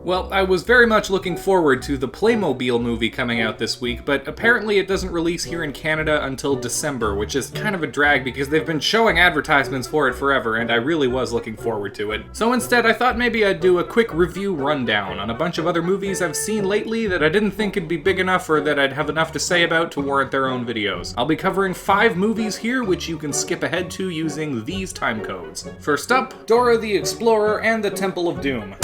Well, I was very much looking forward to the Playmobil movie coming out this week, but apparently it doesn't release here in Canada until December, which is kind of a drag because they've been showing advertisements for it forever, and I really was looking forward to it. So instead, I thought maybe I'd do a quick review rundown on a bunch of other movies I've seen lately that I didn't think would be big enough or that I'd have enough to say about to warrant their own videos. I'll be covering 5 movies here, which you can skip ahead to using these time codes. First up, Dora the Explorer and the Temple of Doom.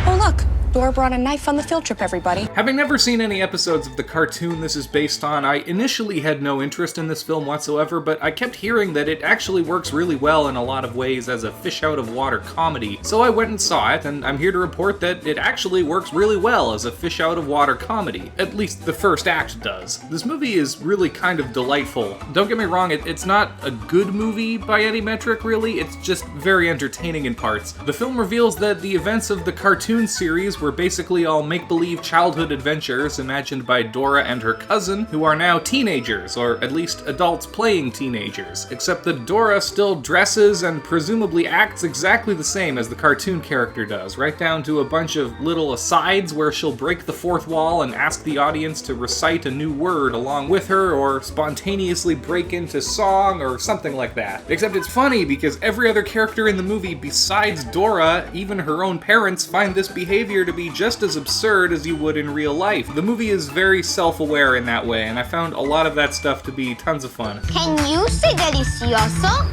Oh look, Dora brought a knife on the field trip, everybody. Having never seen any episodes of the cartoon this is based on, I initially had no interest in this film whatsoever, but I kept hearing that it actually works really well in a lot of ways as a fish-out-of-water comedy. So I went and saw it, and I'm here to report that it actually works really well as a fish-out-of-water comedy. At least the first act does. This movie is really kind of delightful. Don't get me wrong, it's not a good movie by any metric, really. It's just very entertaining in parts. The film reveals that the events of the cartoon series were basically all make-believe childhood adventures imagined by Dora and her cousin, who are now teenagers, or at least adults playing teenagers, except that Dora still dresses and presumably acts exactly the same as the cartoon character does, right down to a bunch of little asides where she'll break the fourth wall and ask the audience to recite a new word along with her, or spontaneously break into song, or something like that. Except it's funny because every other character in the movie besides Dora, even her own parents, find this behavior to be just as absurd as you would in real life. The movie is very self-aware in that way, and I found a lot of that stuff to be tons of fun. Can you say delicioso?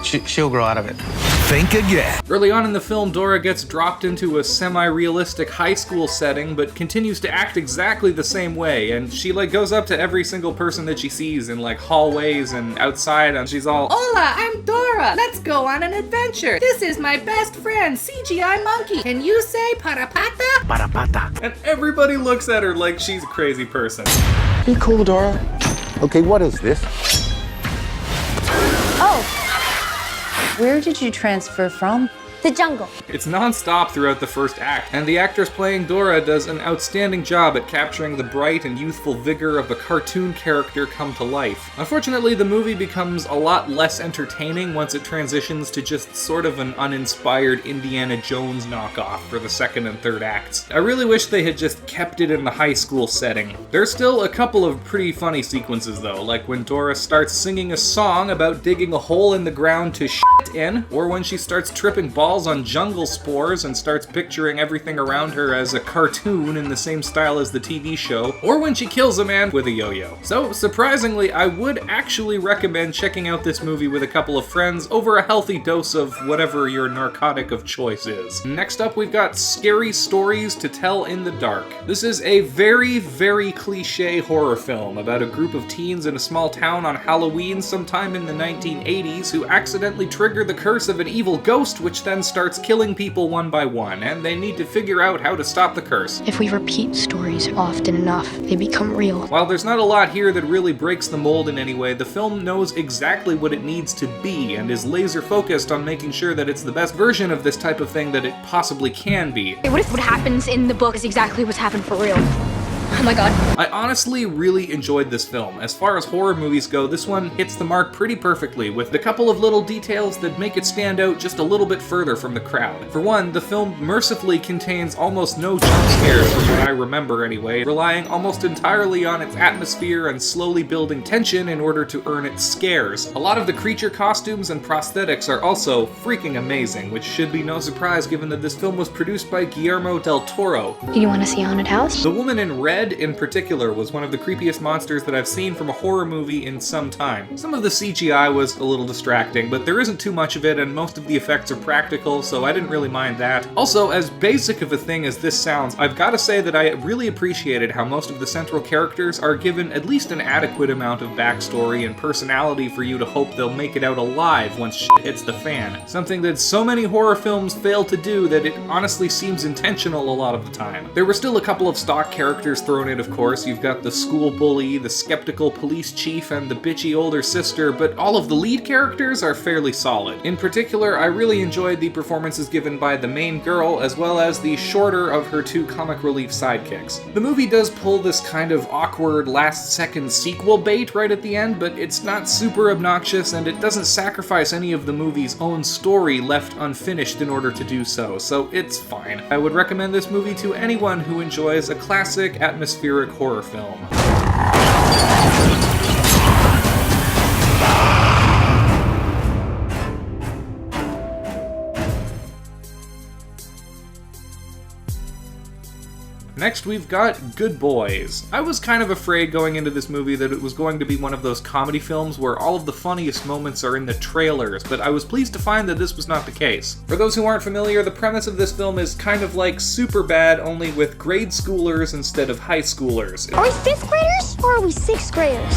She'll grow out of it. Think again. Early on in the film, Dora gets dropped into a semi-realistic high school setting, but continues to act exactly the same way, and she goes up to every single person that she sees in hallways and outside, and she's all, Hola, I'm Dora. Let's go on an adventure. This is my best friend, CGI Monkey. Can you say parapata? Parapata. and everybody looks at her like she's a crazy person. Be cool, Dora. Okay, what is this? Oh. Where did you transfer from? The jungle. It's non-stop throughout the first act, and the actress playing Dora does an outstanding job at capturing the bright and youthful vigor of a cartoon character come to life. Unfortunately, the movie becomes a lot less entertaining once it transitions to just sort of an uninspired Indiana Jones knockoff for the second and third acts. I really wish they had just kept it in the high school setting. There's still a couple of pretty funny sequences though, like when Dora starts singing a song about digging a hole in the ground to shit in, or when she starts tripping balls on jungle spores and starts picturing everything around her as a cartoon in the same style as the TV show, or when she kills a man with a yo-yo. So, surprisingly, I would actually recommend checking out this movie with a couple of friends over a healthy dose of whatever your narcotic of choice is. Next up, we've got Scary Stories to Tell in the Dark. This is a very, very cliche horror film about a group of teens in a small town on Halloween sometime in the 1980s who accidentally trigger the curse of an evil ghost, which then starts killing people one by one, and they need to figure out how to stop the curse. If we repeat stories often enough, they become real. While there's not a lot here that really breaks the mold in any way, the film knows exactly what it needs to be, and is laser focused on making sure that it's the best version of this type of thing that it possibly can be. What if what happens in the book is exactly what's happened for real? Oh my god. I honestly really enjoyed this film. As far as horror movies go, this one hits the mark pretty perfectly, with a couple of little details that make it stand out just a little bit further from the crowd. For one, the film mercifully contains almost no jump scares from what I remember anyway, relying almost entirely on its atmosphere and slowly building tension in order to earn its scares. A lot of the creature costumes and prosthetics are also freaking amazing, which should be no surprise given that this film was produced by Guillermo del Toro. Do you want to see a haunted house? The woman in red in particular was one of the creepiest monsters that I've seen from a horror movie in some time. Some of the CGI was a little distracting, but there isn't too much of it and most of the effects are practical, so I didn't really mind that. Also, as basic of a thing as this sounds, I've got to say that I really appreciated how most of the central characters are given at least an adequate amount of backstory and personality for you to hope they'll make it out alive once shit hits the fan. Something that so many horror films fail to do that it honestly seems intentional a lot of the time. There were still a couple of stock characters thrown thrown in, of course. You've got the school bully, the skeptical police chief, and the bitchy older sister, but all of the lead characters are fairly solid. In particular, I really enjoyed the performances given by the main girl, as well as the shorter of her two comic relief sidekicks. The movie does pull this kind of awkward last-second sequel bait right at the end, but it's not super obnoxious, and it doesn't sacrifice any of the movie's own story left unfinished in order to do so it's fine. I would recommend this movie to anyone who enjoys a classic atmospheric horror film. Next, we've got Good Boys. I was kind of afraid going into this movie that it was going to be one of those comedy films where all of the funniest moments are in the trailers, but I was pleased to find that this was not the case. For those who aren't familiar, the premise of this film is kind of like Superbad, only with grade schoolers instead of high schoolers. Are we 5th graders or are we 6th graders?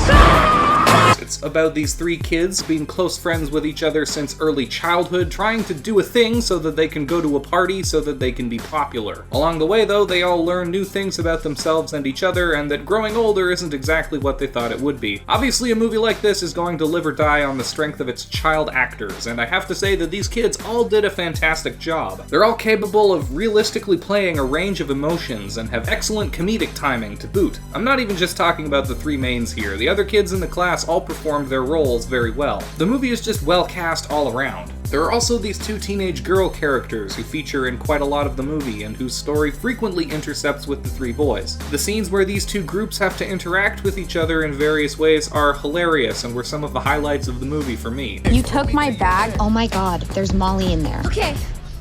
It's about these three kids being close friends with each other since early childhood, trying to do a thing so that they can go to a party so that they can be popular. Along the way, though, they all learn new things about themselves and each other, and that growing older isn't exactly what they thought it would be. Obviously, a movie like this is going to live or die on the strength of its child actors, and I have to say that these kids all did a fantastic job. They're all capable of realistically playing a range of emotions and have excellent comedic timing to boot. I'm not even just talking about the three mains here. The other kids in the class all performed their roles very well. The movie is just well cast all around. There are also these two teenage girl characters who feature in quite a lot of the movie and whose story frequently intercepts with the three boys. The scenes where these two groups have to interact with each other in various ways are hilarious and were some of the highlights of the movie for me. You took my bag? Oh my god, there's Molly in there. Okay,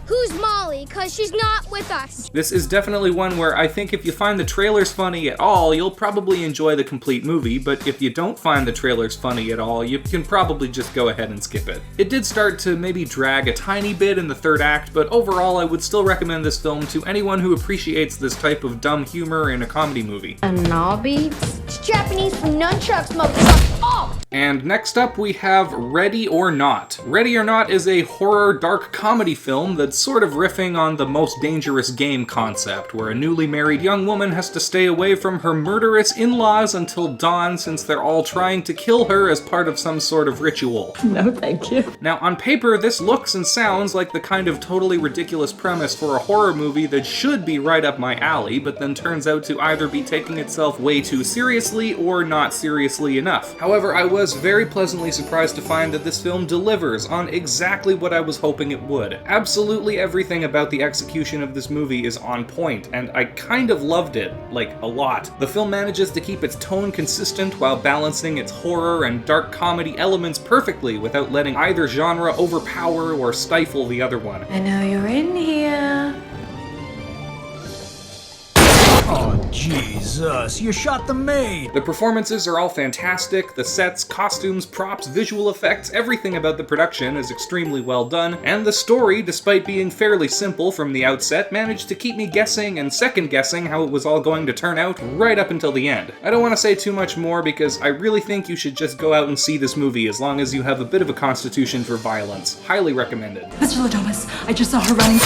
who's Molly? Cause she's not with us. This is definitely one where I think if you find the trailers funny at all, you'll probably enjoy the complete movie, but if you don't find the trailers funny at all, you can probably just go ahead and skip it. It did start to maybe drag a tiny bit in the third act, but overall I would still recommend this film to anyone who appreciates this type of dumb humor in a comedy movie. It's Japanese for nunchucks, motherfucker. Oh! And next up we have Ready or Not. Ready or Not is a horror dark comedy film that's sort of riffing on the Most Dangerous Game concept, where a newly married young woman has to stay away from her murderous in-laws until dawn since they're all trying to kill her as part of some sort of ritual. No, thank you. Now, on paper, this looks and sounds like the kind of totally ridiculous premise for a horror movie that should be right up my alley, but then turns out to either be taking itself way too seriously or not seriously enough. However, I was very pleasantly surprised to find that this film delivers on exactly what I was hoping it would. Absolutely everything about the execution of this movie is on point, and I kind of loved it, like a lot. The film manages to keep its tone consistent while balancing its horror and dark comedy elements perfectly without letting either genre overpower or stifle the other one. I know you're in here. Oh, Jesus, you shot the maid! The performances are all fantastic, the sets, costumes, props, visual effects, everything about the production is extremely well done, and the story, despite being fairly simple from the outset, managed to keep me guessing and second-guessing how it was all going to turn out right up until the end. I don't want to say too much more because I really think you should just go out and see this movie as long as you have a bit of a constitution for violence. Highly recommended. Mr. Ladomas, I just saw her running.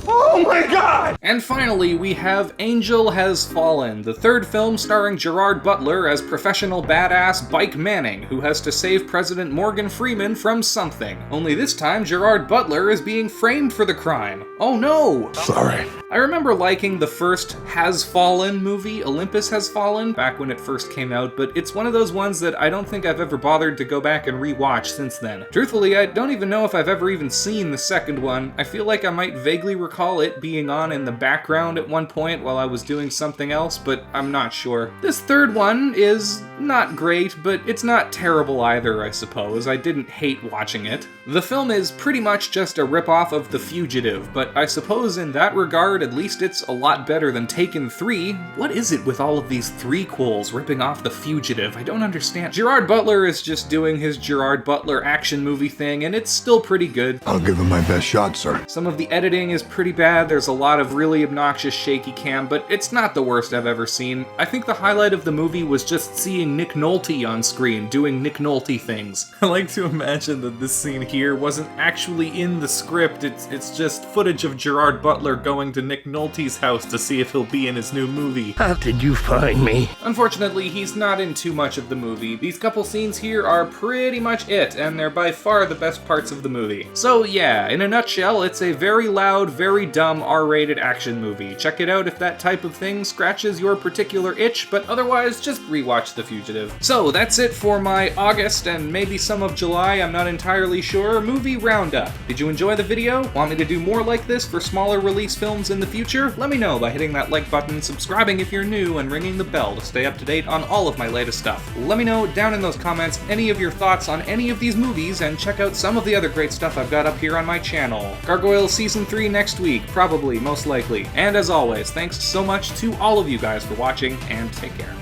Oh my God! And finally, we have Angel Has Fallen, the third film starring Gerard Butler as professional badass Bike Manning, who has to save President Morgan Freeman from something. Only this time, Gerard Butler is being framed for the crime. Oh no! Sorry. I remember liking the first Has Fallen movie, Olympus Has Fallen, back when it first came out, but it's one of those ones that I don't think I've ever bothered to go back and rewatch since then. Truthfully, I don't even know if I've ever even seen the second one. I feel like I might vaguely recall it being on in the background at one point while I was doing something else, but I'm not sure. This third one is not great, but it's not terrible either, I suppose. I didn't hate watching it. The film is pretty much just a ripoff of The Fugitive, but I suppose in that regard, at least it's a lot better than Taken 3. What is it with all of these threequels ripping off The Fugitive? I don't understand. Gerard Butler is just doing his Gerard Butler action movie thing, and it's still pretty good. I'll give him my best shot, sir. Some of the editing is pretty bad, bad, there's a lot of really obnoxious shaky cam, but it's not the worst I've ever seen. I think the highlight of the movie was just seeing Nick Nolte on screen, doing Nick Nolte things. I like to imagine that this scene here wasn't actually in the script, it's just footage of Gerard Butler going to Nick Nolte's house to see if he'll be in his new movie. How did you find me? Unfortunately, he's not in too much of the movie. These couple scenes here are pretty much it, and they're by far the best parts of the movie. So yeah, in a nutshell, it's a very loud, very dumb R-rated action movie. Check it out if that type of thing scratches your particular itch, but otherwise, just rewatch The Fugitive. So that's it for my August and maybe some of July, I'm not entirely sure, movie roundup. Did you enjoy the video? Want me to do more like this for smaller release films in the future? Let me know by hitting that like button, subscribing if you're new, and ringing the bell to stay up to date on all of my latest stuff. Let me know down in those comments any of your thoughts on any of these movies, and check out some of the other great stuff I've got up here on my channel. Gargoyle Season 3 next week, probably, most likely. And as always, thanks so much to all of you guys for watching, and take care.